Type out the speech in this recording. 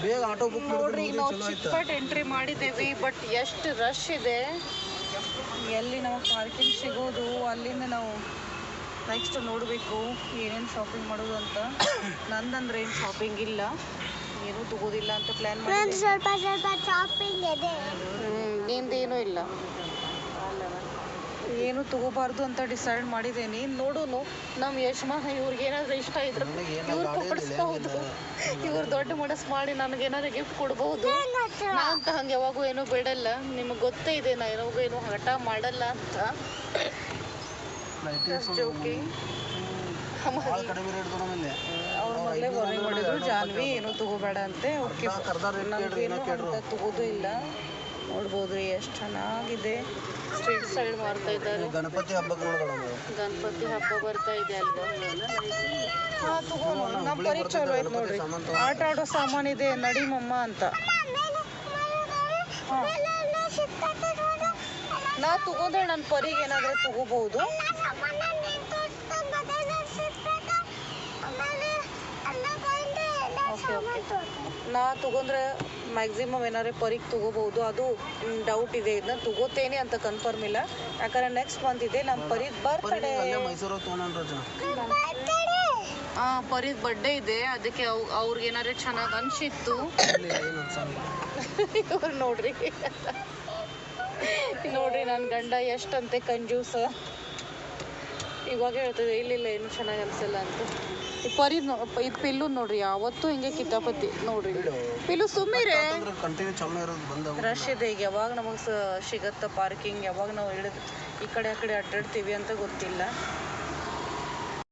ಬೇಗ auto book ನೋಡ್ರಿ ನಾವು ಚಿಕ್ಕಪೇಟೆ ಎಂಟ್ರಿ ಮಾಡಿದ್ದೇವೆ ಬಟ್ ಎಷ್ಟು ರಶ್ ಇದೆ. ಎಲ್ಲಿ ನಮಗೆ ಪಾರ್ಕಿಂಗ್ ಸಿಗೋದು ಅಲ್ಲಿಂದ ನಾವು ನೆಕ್ಸ್ಟ್ ನೋಡಬೇಕು ಏನೇನು ಶಾಪಿಂಗ್ ಮಾಡೋದು ಅಂತ. ನಂದಂದ್ರೆ ಏನು ಶಾಪಿಂಗ್ ಇಲ್ಲ, ಏನೂ ತಗೋದಿಲ್ಲ ಅಂತ ಪ್ಲ್ಯಾನ್ ಮಾಡಿ. ಸ್ವಲ್ಪ ಶಾಪಿಂಗ್ ಇದೆ. ನಿಂದೇನೂ ಇಲ್ಲ, ಏನು ತಗೋಬಾರ್ದು ಅಂತ ಡಿಸೈಡ್ ಮಾಡಿದ್ದೇನೆ. ನೋಡೋನು ನಮ್ಮ ಯಜಮಾನ ಇವ್ರಿಗೇನಾದ್ರೂ ಇಷ್ಟ ಇದ್ರೆ ಇವ್ರು ಕೊಡಿಸ್ಬಹುದು, ಇವ್ರು ದೊಡ್ಡ ಮನಸ್ಸು ಮಾಡಿ ನನಗೇನಾದ್ರು ಗಿಫ್ಟ್ ಕೊಡ್ಬಹುದು. ನಾನಂತ ಹಂಗೆ ಯಾವಾಗೂ ಏನೂ ಬಿಡಲ್ಲ, ನಿಮಗೆ ಗೊತ್ತೇ ಇದೆ ನಾ ಯಾವಾಗೂ ಏನು ಹಠ ಮಾಡಲ್ಲ ಅಂತ. ಅವ್ರ ಮೊದಲೇ ವಾರ್ನಿಂಗ್ ಮಾಡಿದ್ರು, ಜಾನ್ವಿ ಏನೂ ತಗೋಬೇಡ ಅಂತೆ. ಓಕೆ, ನಮಗೇನು ಅಂತ ತಗೋದು ಇಲ್ಲ. ನೋಡ್ಬೋದ್ರಿ ಎಷ್ಟು ಚೆನ್ನಾಗಿದೆ, ಸ್ಟ್ರೀಟ್ ಸೈಡ್ ಮಾರ್ತಾ ಇದ್ದಾರೆ. ಗಣಪತಿ ಹಬ್ಬಕ್ಕೆ ನೋಡೋಣ, ಗಣಪತಿ ಹಬ್ಬ ಬರ್ತಾ ಇದೆ ಅಲ್ವಾ? ಹಾ ತಗೋನು, ನಮ್ಮ ಪರಿ ಚಲೋ ಐತೆ ನೋಡ್ರಿ. ಆಟ ಆಡೋ ಸಾಮಾನಿದೆ, ನಡಿ ಮಮ್ಮ ಅಂತ. ನಾ ತಗೋದ್ರೆ ನನ್ನ ಪರಿಗೆ ಏನಾದರೂ ತಗೋಬಹುದು. ನಾ ತಗೊಂಡ್ರೆ ಮ್ಯಾಕ್ಸಿಮಮ್ ಏನಾದ್ರು ಪರಿಗೆ ತಗೋಬಹುದು. ಅದು ಡೌಟ್ ಇದೆ, ಇದನ್ನ ತಗೋತೇನೆ ಅಂತ ಕನ್ಫರ್ಮ್ ಇಲ್ಲ. ಯಾಕಂದ್ರೆ ನೆಕ್ಸ್ಟ್ ಮಂತ್ ಇದೆ ನಮ್ಮ ಪರಿಗೆ ಬರ್ತ್ಡೇ. ಪರಿಗೆ ಬರ್ಡೇ ಇದೆ, ಅದಕ್ಕೆ ಅವ್ರಿಗೆ ಏನಾದ್ರು ಚೆನ್ನಾಗಿ ಅನ್ಸಿತ್ತು. ಇವ್ರು ನೋಡ್ರಿ ನೋಡ್ರಿ ನನ್ನ ಗಂಡ ಎಷ್ಟಂತೆ ಕಂಜೂಸ. ಇವಾಗ ಹೇಳ್ತದೆ ಇಲ್ಲ ಏನು ಚೆನ್ನಾಗಿ ಅನ್ಸಲ್ಲ ಅಂತ. ಪರಿ ಇದು ಪಿಲ್ಲು ನೋಡ್ರಿ, ಯಾವತ್ತೂ ಹಿಂಗೆ ಕಿತಾಪತಿ ನೋಡ್ರಿ. ಪಿಲ್ಲು ಸುಮ್ಮಿರೆ, ರಶ್ ಇದೆ. ಈಗ ಯಾವಾಗ ನಮಗೆ ಸಿಗತ್ತ ಪಾರ್ಕಿಂಗ್, ಯಾವಾಗ ನಾವು ಈ ಕಡೆ ಆ ಕಡೆ ಅಡ್ಡಾಡ್ತೀವಿ ಅಂತ ಗೊತ್ತಿಲ್ಲ.